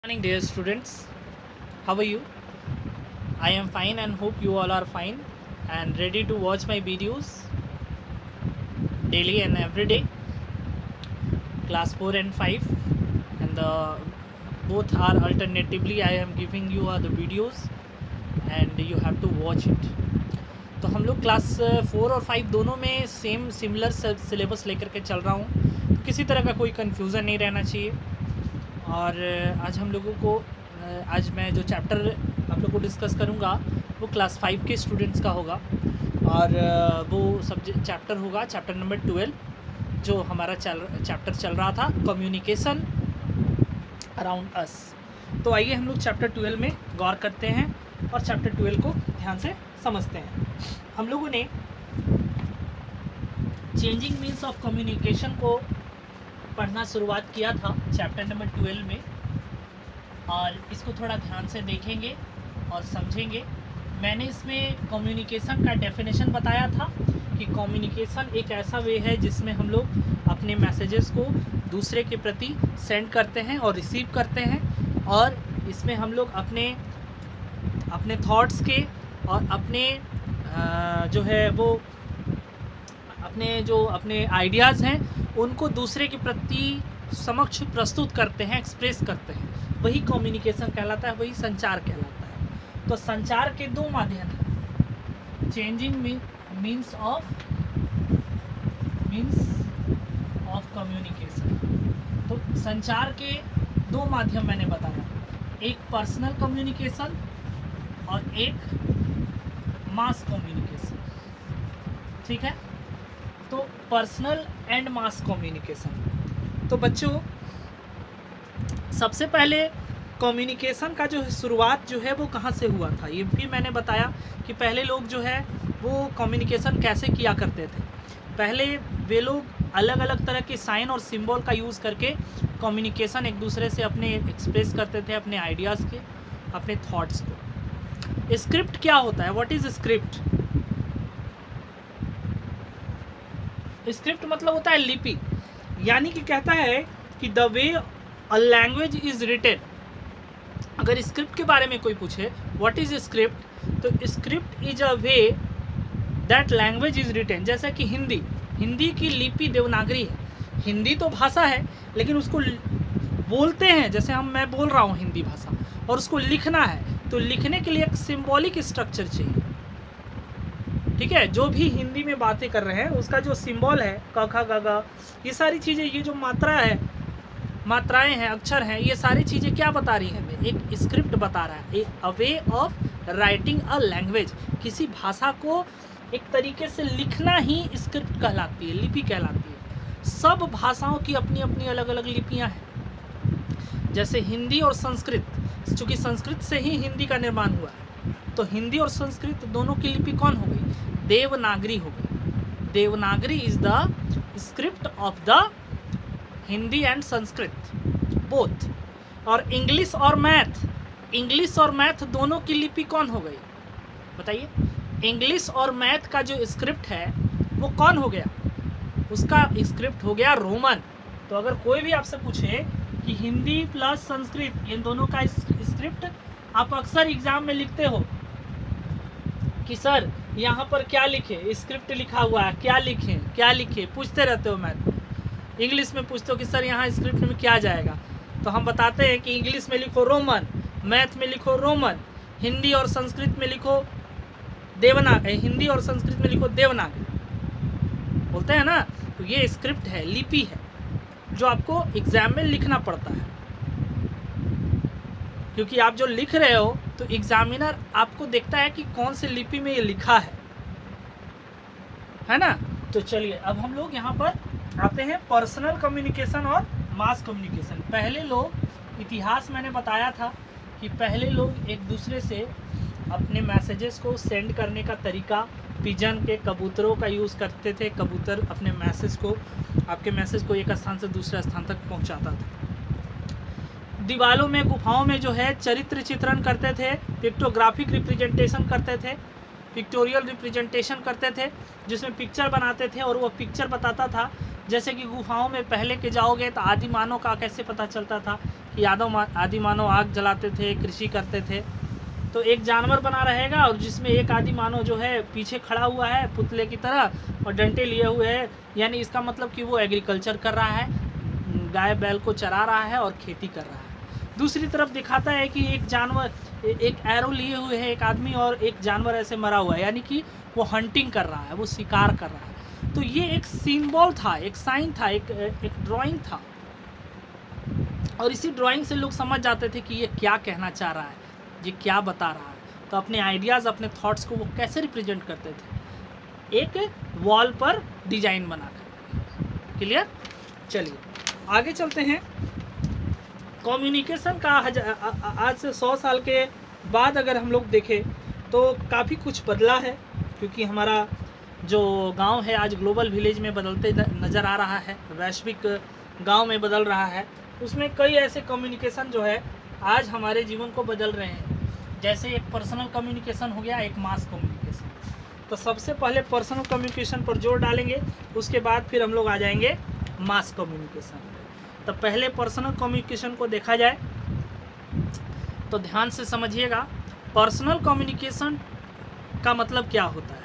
Morning dear students, how are you? I am fine and hope you all are fine and ready to watch my videos daily and every day. Class 4 and 5 and both are alternatively I am giving you the videos and you have to watch it. तो हम लोग class 4 और 5 दोनों में similar syllabus लेकर के चल रहा हूँ, तो किसी तरह का कोई कन्फ्यूज़न नहीं रहना चाहिए। और आज हम लोगों को आज मैं जो चैप्टर आप लोग को डिस्कस करूँगा वो क्लास 5 के स्टूडेंट्स का होगा और वो सब्जेक्ट चैप्टर होगा चैप्टर नंबर 12 जो हमारा चैप्टर चल रहा था कम्युनिकेशन अराउंड अस। तो आइए हम लोग चैप्टर 12 में गौर करते हैं और चैप्टर 12 को ध्यान से समझते हैं। हम लोगों ने चेंजिंग मीन्स ऑफ कम्युनिकेशन को पढ़ना शुरुआत किया था चैप्टर नंबर 12 में और इसको थोड़ा ध्यान से देखेंगे और समझेंगे। मैंने इसमें कम्युनिकेशन का डेफिनेशन बताया था कि कम्युनिकेशन एक ऐसा वे है जिसमें हम लोग अपने मैसेजेस को दूसरे के प्रति सेंड करते हैं और रिसीव करते हैं और इसमें हम लोग अपने थॉट्स के और अपने जो है वो अपने आइडियाज़ हैं उनको दूसरे के प्रति समक्ष प्रस्तुत करते हैं, एक्सप्रेस करते हैं, वही कम्युनिकेशन कहलाता है, वही संचार कहलाता है। तो संचार के दो माध्यम हैं, चेंजिंग मीन्स ऑफ कम्युनिकेशन। तो संचार के दो माध्यम मैंने बताया, एक पर्सनल कम्युनिकेशन और एक मास कम्युनिकेशन। ठीक है, तो पर्सनल एंड मास कम्युनिकेशन। तो बच्चों सबसे पहले कम्युनिकेशन का जो शुरुआत जो है वो कहाँ से हुआ था, ये भी मैंने बताया कि पहले लोग जो है वो कम्युनिकेशन कैसे किया करते थे। पहले वे लोग अलग अलग तरह के साइन और सिंबल का यूज़ करके कम्युनिकेशन एक दूसरे से अपने एक्सप्रेस करते थे, अपने आइडियाज़ के, अपने थॉट्स को। स्क्रिप्ट क्या होता है, व्हाट इज़ स्क्रिप्ट? स्क्रिप्ट मतलब होता है लिपि, यानी कि कहता है कि the way a language is written. अगर स्क्रिप्ट के बारे में कोई पूछे व्हाट इज स्क्रिप्ट, तो script is a way that language is written. जैसा कि हिंदी की लिपि देवनागरी है। हिंदी तो भाषा है लेकिन उसको बोलते हैं, जैसे मैं बोल रहा हूँ हिंदी भाषा, और उसको लिखना है तो लिखने के लिए एक सिंबॉलिक स्ट्रक्चर चाहिए। ठीक है, जो भी हिंदी में बातें कर रहे हैं उसका जो सिंबल है क ख ग घ, ये सारी चीज़ें, ये जो मात्राएं हैं, अक्षर हैं, ये सारी चीज़ें क्या बता रही हैं हमें? एक स्क्रिप्ट बता रहा है, a way of writing a language. किसी भाषा को एक तरीके से लिखना ही स्क्रिप्ट कहलाती है, लिपि कहलाती है। सब भाषाओं की अपनी अपनी अलग अलग लिपियाँ हैं। जैसे हिंदी और संस्कृत, चूँकि संस्कृत से ही हिंदी का निर्माण हुआ है, तो हिंदी और संस्कृत दोनों की लिपि कौन हो गई? देवनागरी हो गई। Devanagari is the script of the Hindi and Sanskrit both. और इंग्लिश और मैथ दोनों की लिपि कौन हो गई बताइए? इंग्लिश और मैथ का जो स्क्रिप्ट है वो कौन हो गया? उसका स्क्रिप्ट हो गया रोमन। तो अगर कोई भी आपसे पूछे कि हिंदी प्लस संस्कृत इन दोनों का स्क्रिप्ट, आप अक्सर एग्जाम में लिखते हो कि सर यहाँ पर क्या लिखे, स्क्रिप्ट लिखा हुआ है, क्या लिखे, पूछते रहते हो। मैथ में, इंग्लिश में पूछते हो कि सर यहाँ स्क्रिप्ट में क्या जाएगा, तो हम बताते हैं कि इंग्लिश में लिखो रोमन, मैथ में लिखो रोमन, हिंदी और संस्कृत में लिखो देवनागरी, बोलते हैं ना। तो ये स्क्रिप्ट है, लिपि है, जो आपको एग्जाम में लिखना पड़ता है, क्योंकि आप जो लिख रहे हो तो एग्जामिनर आपको देखता है कि कौन सी लिपि में ये लिखा है ना। तो चलिए अब हम लोग यहाँ पर आते हैं पर्सनल कम्युनिकेशन और मास कम्युनिकेशन। पहले लोग, इतिहास मैंने बताया था कि पहले लोग एक दूसरे से अपने मैसेजेस को सेंड करने का तरीका पिजन के, कबूतरों का यूज़ करते थे। कबूतर अपने आपके मैसेज को एक स्थान से दूसरे स्थान तक पहुँचाता था। दीवारों में, गुफाओं में जो है चरित्र चित्रण करते थे, पिक्टोग्राफिक रिप्रेजेंटेशन करते थे, पिक्टोरियल रिप्रेजेंटेशन करते थे, जिसमें पिक्चर बनाते थे और वो पिक्चर बताता था जैसे कि गुफाओं में पहले के जाओगे तो आदि मानव का कैसे पता चलता था कि आदि मानव आग जलाते थे, कृषि करते थे। तो एक जानवर बना रहेगा और जिसमें एक आदि मानव जो है पीछे खड़ा हुआ है पुतले की तरह और डंडे लिए हुए है, यानी इसका मतलब कि वो एग्रीकल्चर कर रहा है, गाय बैल को चरा रहा है और खेती कर रहा है। दूसरी तरफ दिखाता है कि एक जानवर, एक एरो लिए हुए है एक आदमी और एक जानवर ऐसे मरा हुआ है, यानी कि वो हंटिंग कर रहा है, वो शिकार कर रहा है। तो ये एक सिंबल था, एक साइन था, एक ड्राइंग था, और इसी ड्राइंग से लोग समझ जाते थे कि ये क्या कहना चाह रहा है, ये क्या बता रहा है। तो अपने आइडियाज़, अपने थॉट्स को वो कैसे रिप्रेजेंट करते थे, एक वॉल पर डिजाइन बनाकर। क्लियर? चलिए आगे चलते हैं। कम्युनिकेशन का आज से 100 साल के बाद अगर हम लोग देखें तो काफ़ी कुछ बदला है, क्योंकि हमारा जो गांव है आज ग्लोबल विलेज में बदलते नज़र आ रहा है, वैश्विक गांव में बदल रहा है। उसमें कई ऐसे कम्युनिकेशन जो है आज हमारे जीवन को बदल रहे हैं। जैसे एक पर्सनल कम्युनिकेशन हो गया, एक मास कम्युनिकेशन। तो सबसे पहले पर्सनल कम्युनिकेशन पर जोर डालेंगे, उसके बाद फिर हम लोग आ जाएंगे मास कम्युनिकेशन। तो पहले पर्सनल कम्युनिकेशन को देखा जाए तो ध्यान से समझिएगा। पर्सनल कम्युनिकेशन का मतलब क्या होता है?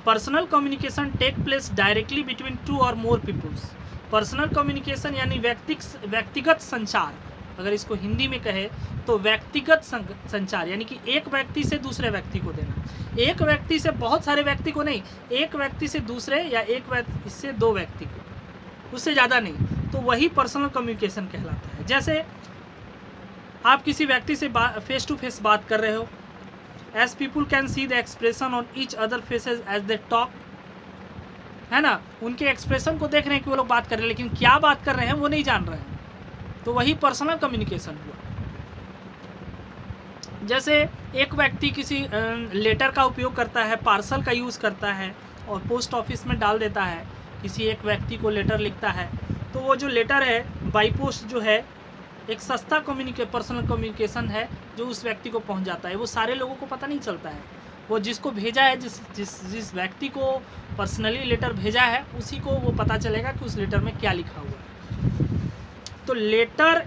Personal communication take place directly between 2 और मोर पीपुल्स। पर्सनल कम्युनिकेशन यानी व्यक्तिगत संचार, अगर इसको हिंदी में कहे तो व्यक्तिगत संचार, यानी कि एक व्यक्ति से दूसरे व्यक्ति को देना। एक व्यक्ति से बहुत सारे व्यक्ति को नहीं, एक व्यक्ति से दूसरे, या एक व्यक्ति से 2 व्यक्ति को, उससे ज़्यादा नहीं। तो वही पर्सनल कम्युनिकेशन कहलाता है। जैसे आप किसी व्यक्ति से फेस टू फेस बात कर रहे हो, as people can see the expression on each other faces as they talk, है ना, उनके एक्सप्रेशन को देख रहे हैं कि वो लोग बात कर रहे हैं, लेकिन क्या बात कर रहे हैं वो नहीं जान रहे हैं। तो वही पर्सनल कम्युनिकेशन हुआ। जैसे एक व्यक्ति किसी लेटर का उपयोग करता है, पार्सल का यूज़ करता है और पोस्ट ऑफिस में डाल देता है, किसी एक व्यक्ति को लेटर लिखता है, तो वो जो लेटर है बाई पोस्ट जो है एक सस्ता पर्सनल कम्युनिकेशन है जो उस व्यक्ति को पहुंच जाता है। वो सारे लोगों को पता नहीं चलता है, वो जिसको भेजा है, जिस व्यक्ति को पर्सनली लेटर भेजा है उसी को वो पता चलेगा कि उस लेटर में क्या लिखा हुआ है। तो letter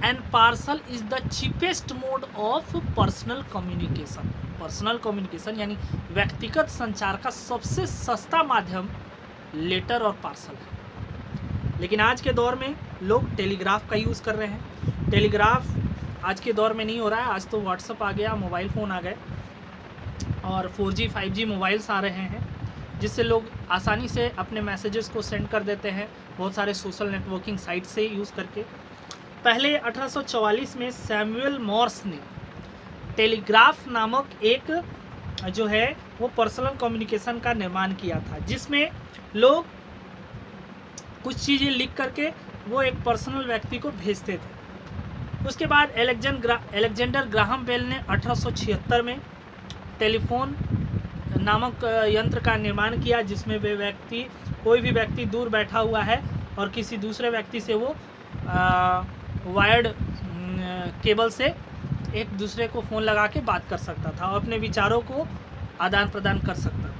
and parcel is the cheapest mode of personal communication. Personal communication यानी व्यक्तिगत संचार का सबसे सस्ता माध्यम लेटर और पार्सल है। लेकिन आज के दौर में लोग टेलीग्राफ का यूज़ कर रहे हैं। टेलीग्राफ आज के दौर में नहीं हो रहा है, आज तो व्हाट्सअप आ गया, मोबाइल फ़ोन आ गए और 4G 5G मोबाइल्स आ रहे हैं, जिससे लोग आसानी से अपने मैसेजेस को सेंड कर देते हैं बहुत सारे सोशल नेटवर्किंग साइट से यूज़ करके। पहले 1844 में सैमुअल मॉर्स ने टेलीग्राफ नामक एक जो है वो पर्सनल कम्युनिकेशन का निर्माण किया था, जिसमें लोग कुछ चीज़ें लिख करके वो एक पर्सनल व्यक्ति को भेजते थे। उसके बाद एलेक्जेंडर ग्राहम बेल ने 1876 में टेलीफोन नामक यंत्र का निर्माण किया, जिसमें वे व्यक्ति, कोई भी व्यक्ति दूर बैठा हुआ है और किसी दूसरे व्यक्ति से वो वायर्ड केबल से एक दूसरे को फ़ोन लगा के बात कर सकता था और अपने विचारों को आदान प्रदान कर सकता था।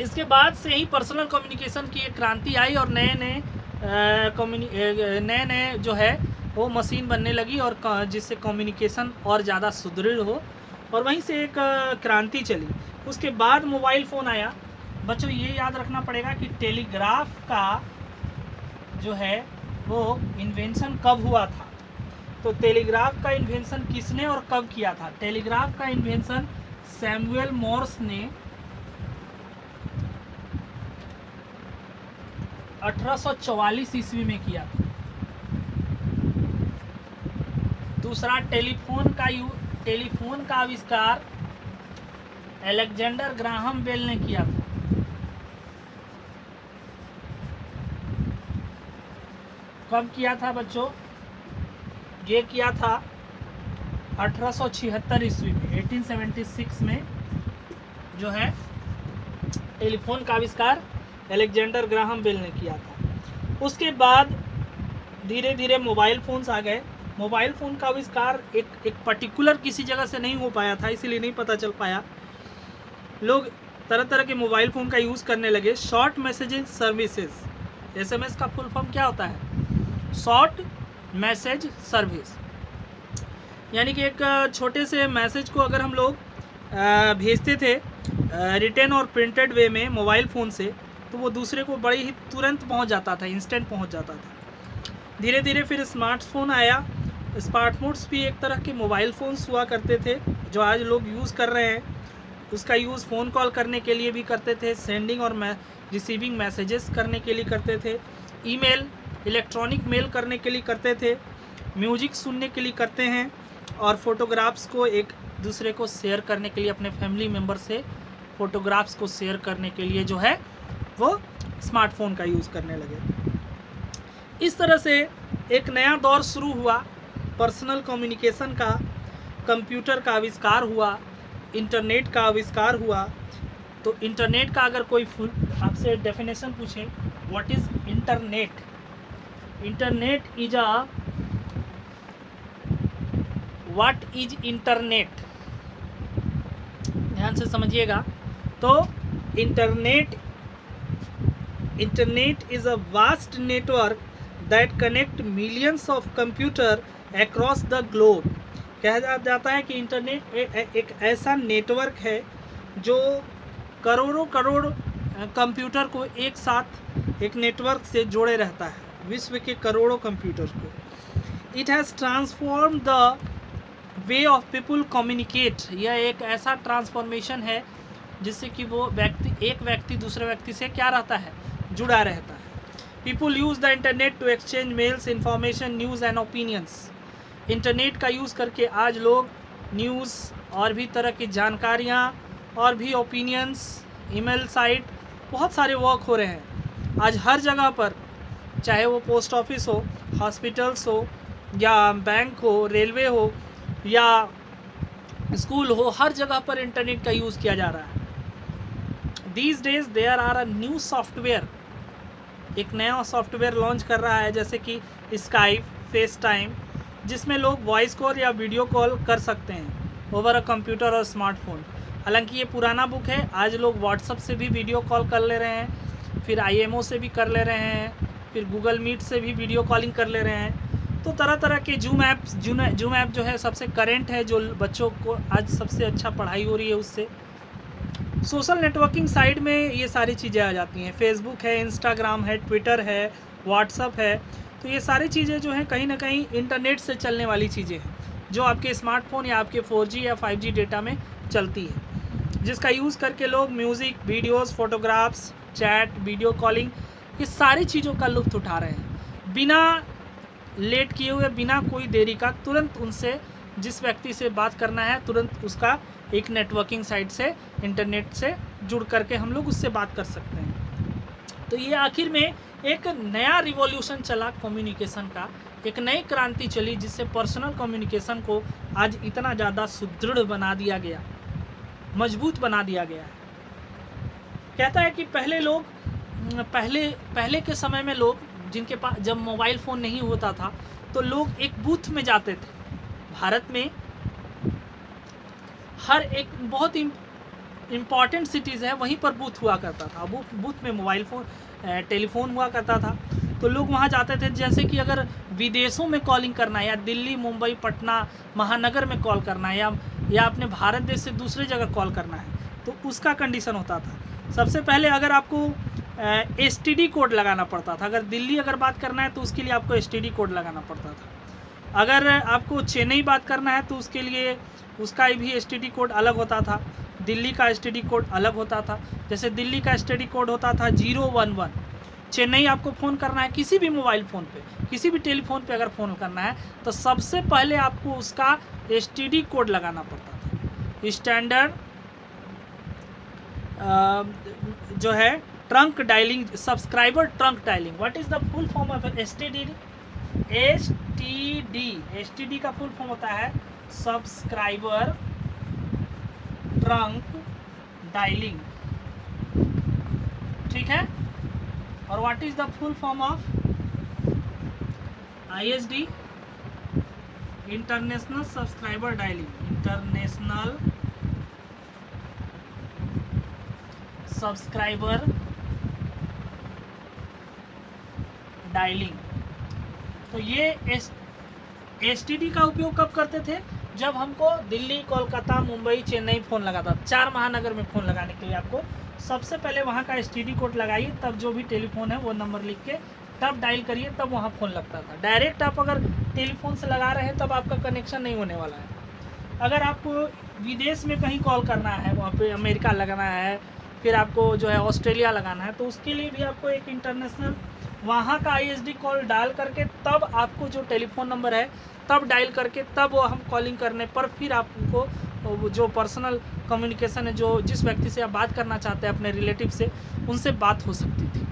इसके बाद से ही पर्सनल कम्युनिकेशन की एक क्रांति आई और नए नए जो है वो मशीन बनने लगी और जिससे कम्युनिकेशन और ज़्यादा सुदृढ़ हो, और वहीं से एक क्रांति चली। उसके बाद मोबाइल फ़ोन आया। बच्चों ये याद रखना पड़ेगा कि टेलीग्राफ का जो है वो इन्वेंशन कब हुआ था। तो टेलीग्राफ का इन्वेंशन किसने और कब किया था? टेलीग्राफ का इन्वेंशन सैमुअल मॉर्स ने 1844 ईस्वी में किया था। दूसरा, टेलीफोन का आविष्कार एलेक्जेंडर ग्राहम बेल ने किया था। कब किया था बच्चों? ये किया था 1876 ईस्वी में, 1876 में जो है टेलीफोन का आविष्कार एलेक्जेंडर ग्राहम बेल ने किया था। उसके बाद धीरे धीरे मोबाइल फ़ोन्स आ गए। मोबाइल फ़ोन का आविष्कार एक पर्टिकुलर किसी जगह से नहीं हो पाया था, इसीलिए नहीं पता चल पाया। लोग तरह तरह के मोबाइल फ़ोन का यूज़ करने लगे। शॉर्ट मैसेजिंग सर्विसेज, SMS का फुल फॉर्म क्या होता है? शॉर्ट मैसेज सर्विस, यानी कि एक छोटे से मैसेज को अगर हम लोग भेजते थे रिटन और प्रिंटेड वे में मोबाइल फ़ोन से, तो वो दूसरे को बड़ी ही तुरंत पहुंच जाता था, इंस्टेंट पहुंच जाता था। धीरे धीरे फिर स्मार्टफोन आया। स्मार्टफोन्स भी एक तरह के मोबाइल फ़ोन्स हुआ करते थे जो आज लोग यूज़ कर रहे हैं। उसका यूज़ फ़ोन कॉल करने के लिए भी करते थे, सेंडिंग और रिसीविंग मैसेजेस करने के लिए करते थे, ईमेल इलेक्ट्रॉनिक मेल करने के लिए करते थे, म्यूजिक सुनने के लिए करते हैं, और फोटोग्राफ्स को एक दूसरे को शेयर करने के लिए, अपने फैमिली मेम्बर से फ़ोटोग्राफ्स को शेयर करने के लिए जो है वो स्मार्टफोन का यूज़ करने लगे। इस तरह से एक नया दौर शुरू हुआ पर्सनल कम्युनिकेशन का। कंप्यूटर का आविष्कार हुआ, इंटरनेट का आविष्कार हुआ। तो इंटरनेट का अगर कोई फुल आपसे डेफिनेशन पूछे, what is internet? Internet is what is internet, ध्यान से समझिएगा। तो internet is a vast network that connect millions of computer across the globe. कहा जाता है कि इंटरनेट एक ऐसा नेटवर्क है जो करोड़ कंप्यूटर को एक साथ एक नेटवर्क से जोड़े रहता है, विश्व के करोड़ों कंप्यूटर को। It has transform the way of people communicate. यह एक ऐसा ट्रांसफॉर्मेशन है जिससे कि वो एक व्यक्ति दूसरे व्यक्ति से क्या रहता है, जुड़ा रहता है। People use the internet to exchange mails, information, news and opinions. Internet का यूज़ करके आज लोग न्यूज़ और भी तरह की जानकारियाँ और भी ओपिनियंस, ईमेल साइट, बहुत सारे वर्क हो रहे हैं आज हर जगह पर, चाहे वो पोस्ट ऑफिस हो, हॉस्पिटल्स हो, या बैंक हो, रेलवे हो, या स्कूल हो, हर जगह पर इंटरनेट का यूज़ किया जा रहा है। These days there are a new software, एक नया सॉफ्टवेयर लॉन्च कर रहा है जैसे कि स्काइप, फेस टाइम, जिसमें लोग वॉइस कॉल या वीडियो कॉल कर सकते हैं ओवर अ कंप्यूटर और स्मार्टफोन। हालांकि ये पुराना बुक है, आज लोग व्हाट्सएप से भी वीडियो कॉल कर ले रहे हैं, फिर IMO से भी कर ले रहे हैं, फिर गूगल मीट से भी वीडियो कॉलिंग कर ले रहे हैं। तो तरह तरह के जूम ऐप जो है सबसे करेंट है, जो बच्चों को आज सबसे अच्छा पढ़ाई हो रही है उससे। सोशल नेटवर्किंग साइट में ये सारी चीज़ें आ जाती हैं, फेसबुक है, इंस्टाग्राम है, ट्विटर है, व्हाट्सअप है। तो ये सारी चीज़ें जो हैं कहीं ना कहीं इंटरनेट से चलने वाली चीज़ें हैं, जो आपके स्मार्टफोन या आपके 4G या 5G डेटा में चलती है, जिसका यूज़ करके लोग music, videos, photographs, chat, video calling, ये सारी चीज़ों का लुत्फ़ उठा रहे हैं बिना लेट किए हुए, बिना कोई देरी का। तुरंत उनसे जिस व्यक्ति से बात करना है, तुरंत उसका एक नेटवर्किंग साइट से, इंटरनेट से जुड़ करके हम लोग उससे बात कर सकते हैं। तो ये आखिर में एक नया रिवॉल्यूशन चला कम्युनिकेशन का, एक नई क्रांति चली, जिससे पर्सनल कम्युनिकेशन को आज इतना ज़्यादा सुदृढ़ बना दिया गया, मजबूत बना दिया गया है। कहता है कि पहले के समय में लोग जिनके पास, जब मोबाइल फ़ोन नहीं होता था, तो लोग एक बूथ में जाते थे। भारत में हर एक बहुत इम्पॉर्टेंट सिटीज़ है, वहीं पर बूथ हुआ करता था। बूथ में मोबाइल फ़ोन, टेलीफोन हुआ करता था, तो लोग वहाँ जाते थे। जैसे कि अगर विदेशों में कॉलिंग करना है, या दिल्ली, मुंबई, पटना महानगर में कॉल करना है, या अपने भारत देश से दूसरे जगह कॉल करना है, तो उसका कंडीशन होता था। सबसे पहले अगर आपको STD कोड लगाना पड़ता था। अगर दिल्ली अगर बात करना है तो उसके लिए आपको STD कोड लगाना पड़ता था। अगर आपको चेन्नई बात करना है तो उसके लिए उसका भी STD कोड अलग होता था, दिल्ली का STD कोड अलग होता था। जैसे दिल्ली का STD कोड होता था 011। चेन्नई आपको फ़ोन करना है किसी भी मोबाइल फ़ोन पे, किसी भी टेलीफोन पे अगर फ़ोन करना है, तो सबसे पहले आपको उसका STD कोड लगाना पड़ता था। स्टैंडर्ड जो है trunk dialling, subscriber trunk dialling. What is the full form of STD? STD का फुल फॉर्म होता है सब्सक्राइबर ट्रंक डायलिंग, ठीक है। और what is the full form of ISD? International subscriber dialling, international subscriber dialling. तो ये STD का उपयोग कब करते थे? जब हमको दिल्ली, कोलकाता, मुंबई, चेन्नई फ़ोन लगाता, 4 महानगर में फ़ोन लगाने के लिए आपको सबसे पहले वहाँ का STD कोड लगाइए, तब जो भी टेलीफोन है वो नंबर लिख के तब डायल करिए, तब वहाँ फ़ोन लगता था। डायरेक्ट आप अगर टेलीफोन से लगा रहे हैं तब आपका कनेक्शन नहीं होने वाला है। अगर आपको विदेश में कहीं कॉल करना है, वहाँ पे अमेरिका लगाना है, फिर आपको जो है ऑस्ट्रेलिया लगाना है, तो उसके लिए भी आपको एक इंटरनेशनल वहाँ का ISD कॉल डायल करके तब आपको जो टेलीफोन नंबर है तब डायल करके तब वो हम कॉलिंग करने पर फिर आपको जो पर्सनल कम्युनिकेशन है, जो जिस व्यक्ति से आप बात करना चाहते हैं अपने रिलेटिव से, उनसे बात हो सकती थी,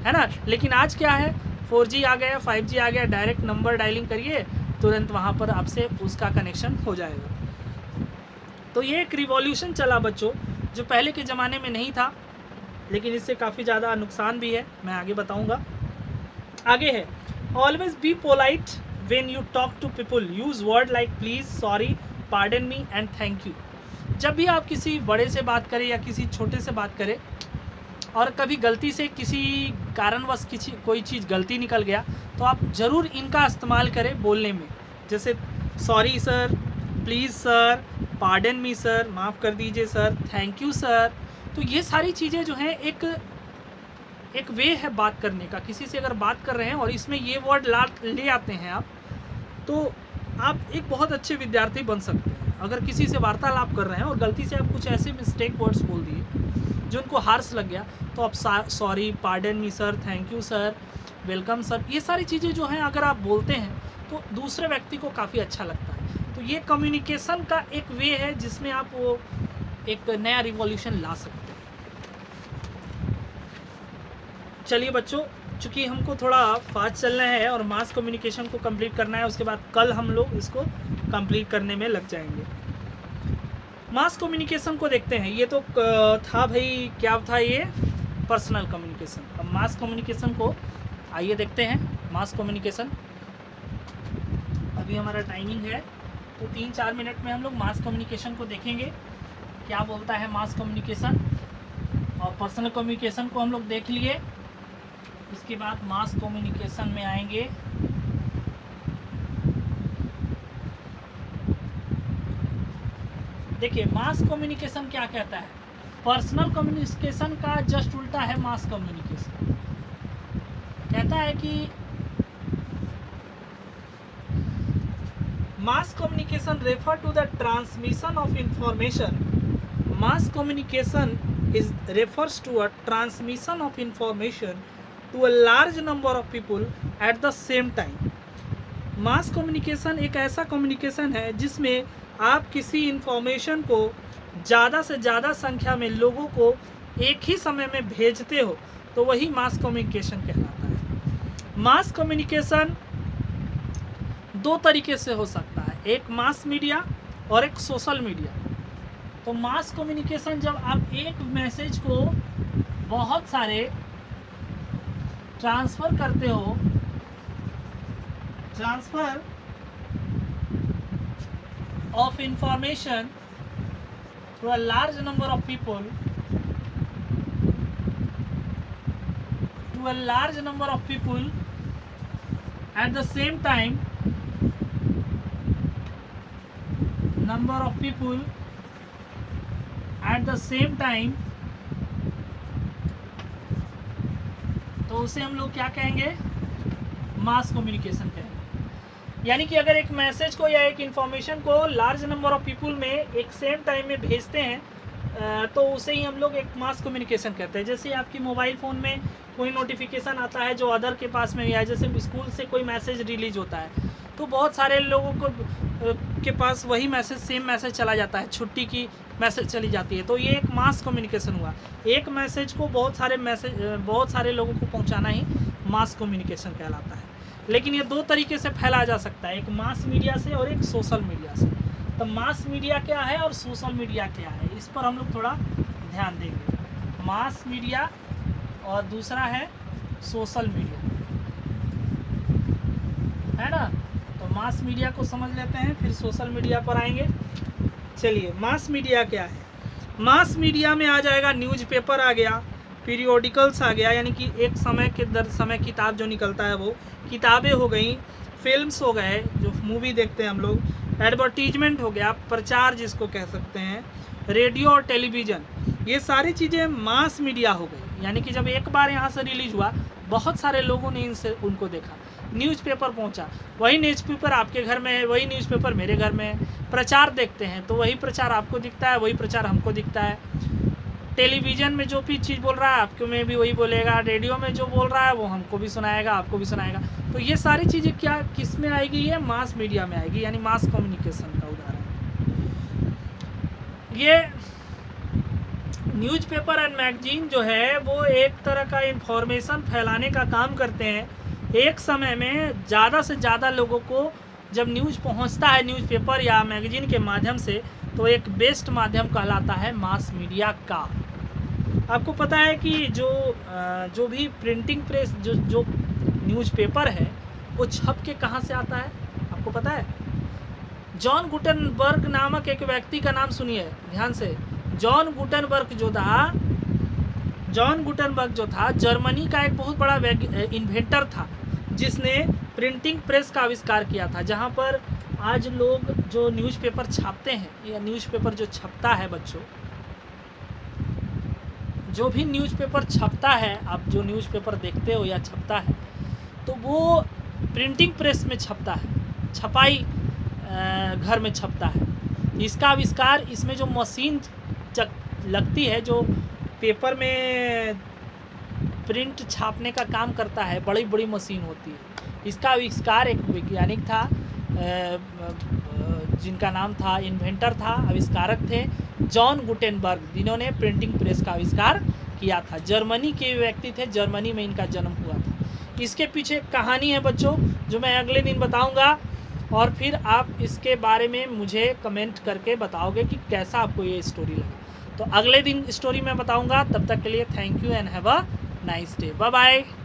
है ना। लेकिन आज क्या है, 4G आ गया, 5G आ गया, डायरेक्ट नंबर डायलिंग करिए, तुरंत वहाँ पर आपसे उसका कनेक्शन हो जाएगा। तो ये एक रिवॉल्यूशन चला बच्चों, जो पहले के ज़माने में नहीं था, लेकिन इससे काफ़ी ज़्यादा नुकसान भी है, मैं आगे बताऊँगा। आगे है, always be polite when you talk to people, use word like please, sorry, pardon me and thank you. जब भी आप किसी बड़े से बात करें या किसी छोटे से बात करें, और कभी गलती से किसी कारणवश कोई चीज़ गलती निकल गया, तो आप ज़रूर इनका इस्तेमाल करें बोलने में, जैसे sorry sir, please sir, pardon me sir, माफ़ कर दीजिए सर, थैंक यू सर। तो ये सारी चीज़ें जो हैं एक वे है बात करने का। किसी से अगर बात कर रहे हैं और इसमें ये वर्ड ले आते हैं आप, तो आप एक बहुत अच्छे विद्यार्थी बन सकते हैं। अगर किसी से वार्तालाप कर रहे हैं और गलती से आप कुछ ऐसे मिस्टेक वर्ड्स बोल दिए जो उनको हार्श लग गया, तो आप sorry, pardon me sir, thank you sir, welcome sir, ये सारी चीज़ें जो हैं अगर आप बोलते हैं तो दूसरे व्यक्ति को काफ़ी अच्छा लगता है। तो ये कम्युनिकेशन का एक वे है जिसमें आप वो एक नया रिवॉल्यूशन ला सकते हैं। चलिए बच्चों, चूँकि हमको थोड़ा फास्ट चलना है और मास कम्युनिकेशन को कंप्लीट करना है, उसके बाद कल हम लोग इसको कंप्लीट करने में लग जाएंगे। मास कम्युनिकेशन को देखते हैं। ये तो था भाई, क्या था ये, पर्सनल कम्युनिकेशन। अब मास कम्युनिकेशन को आइए देखते हैं। मास कम्युनिकेशन, अभी हमारा टाइमिंग है तो 3-4 मिनट में हम लोग मास कम्युनिकेशन को देखेंगे, क्या बोलता है मास कम्युनिकेशन। और पर्सनल कम्युनिकेशन को हम लोग देख लिए, इसके बाद मास कम्युनिकेशन में आएंगे। देखिए मास कम्युनिकेशन क्या कहता है, पर्सनल कम्युनिकेशन का जस्ट उल्टा है मास कम्युनिकेशन। कहता है कि mass communication refer to the transmission of information. Mass communication refers to a transmission of information to a large number of people at the same time। Mass communication एक ऐसा communication है जिसमें आप किसी information को ज़्यादा से ज़्यादा संख्या में लोगों को एक ही समय में भेजते हो, तो वही मास कम्युनिकेशन कहलाता है। मास कम्युनिकेशन दो तरीके से हो सकता है, एक मास मीडिया और एक सोशल मीडिया। तो मास कम्युनिकेशन जब आप एक मैसेज को बहुत सारे ट्रांसफ़र करते हो, transfer of information to a large number of people, at the same time, number of people at the same time, तो उसे हम लोग क्या कहेंगे, मास कम्युनिकेशन कहेंगे। यानी कि अगर एक मैसेज को या एक इंफॉर्मेशन को लार्ज नंबर ऑफ पीपल में एक सेम टाइम में भेजते हैं, तो उसे ही हम लोग एक मास कम्युनिकेशन कहते हैं। जैसे आपकी मोबाइल फ़ोन में कोई नोटिफिकेशन आता है जो अदर के पास में भी है, जैसे स्कूल से कोई मैसेज रिलीज होता है तो बहुत सारे लोगों को के पास वही मैसेज, सेम मैसेज चला जाता है, छुट्टी की मैसेज चली जाती है। तो ये एक मास कम्युनिकेशन हुआ। एक मैसेज को बहुत सारे लोगों को पहुंचाना ही मास कम्युनिकेशन कहलाता है। लेकिन ये दो तरीके से फैला जा सकता है, एक मास मीडिया से और एक सोशल मीडिया से। तो मास मीडिया क्या है और सोशल मीडिया क्या है, इस पर हम लोग थोड़ा ध्यान देंगे। मास मीडिया और दूसरा है सोशल मीडिया, है ना। तो मास मीडिया को समझ लेते हैं, फिर सोशल मीडिया पर आएंगे। चलिए, मास मीडिया क्या है। मास मीडिया में आ जाएगा न्यूज़पेपर आ गया, पीरियोडिकल्स आ गया, यानी कि एक समय के दर समय किताब जो निकलता है वो किताबें हो गई, फिल्म्स हो गए जो मूवी देखते हैं हम लोग, एडवर्टीजमेंट हो गया, प्रचार जिसको कह सकते हैं, रेडियो और टेलीविज़न, ये सारी चीज़ें मास मीडिया हो गई। यानी कि जब एक बार यहाँ से रिलीज हुआ बहुत सारे लोगों ने इनसे उनको देखा, न्यूज़पेपर पहुँचा, वही न्यूज़पेपर आपके घर में है, वही न्यूज़पेपर मेरे घर में है, प्रचार देखते हैं तो वही प्रचार आपको दिखता है, वही प्रचार हमको दिखता है, टेलीविज़न में जो भी चीज़ बोल रहा है आपको में भी वही बोलेगा, रेडियो में जो बोल रहा है वो हमको भी सुनाएगा, आपको भी सुनाएगा। तो ये सारी चीज़ें क्या किस में आएगी, ये मास मीडिया में आएगी, यानी मास कम्युनिकेशन का उदाहरण। ये न्यूज़पेपर एंड मैगजीन जो है वो एक तरह का इंफॉर्मेशन फैलाने का काम करते हैं। एक समय में ज़्यादा से ज़्यादा लोगों को जब न्यूज़ पहुंचता है न्यूज़पेपर या मैगजीन के माध्यम से, तो एक बेस्ट माध्यम कहलाता है मास मीडिया का। आपको पता है कि जो भी प्रिंटिंग प्रेस जो न्यूज़पेपर है वो छप के कहाँ से आता है आपको पता है? जॉन गुटेनबर्ग नामक एक व्यक्ति का नाम सुनिए ध्यान से। जॉन गुटेनबर्ग जो था जर्मनी का एक बहुत बड़ा इन्वेंटर था, जिसने प्रिंटिंग प्रेस का आविष्कार किया था, जहाँ पर आज लोग जो न्यूज़पेपर छापते हैं या न्यूज़पेपर जो छपता है बच्चों, जो भी न्यूज़पेपर छपता है, आप जो न्यूज़पेपर देखते हो या छपता है तो वो प्रिंटिंग प्रेस में छपता है, छपाई घर में छपता है। इसका आविष्कार, इसमें जो मशीन लगती है जो पेपर में प्रिंट छापने का काम करता है, बड़ी बड़ी मशीन होती है। इसका आविष्कार एक वैज्ञानिक था जिनका नाम था, इन्वेंटर था, आविष्कारक थे जॉन गुटेनबर्ग, जिन्होंने प्रिंटिंग प्रेस का आविष्कार किया था। जर्मनी के व्यक्ति थे, जर्मनी में इनका जन्म हुआ था। इसके पीछे कहानी है बच्चों जो मैं अगले दिन बताऊंगा, और फिर आप इसके बारे में मुझे कमेंट करके बताओगे कि कैसा आपको ये स्टोरी लगा। तो अगले दिन स्टोरी मैं बताऊंगा। तब तक के लिए thank you and have a nice day. Bye bye.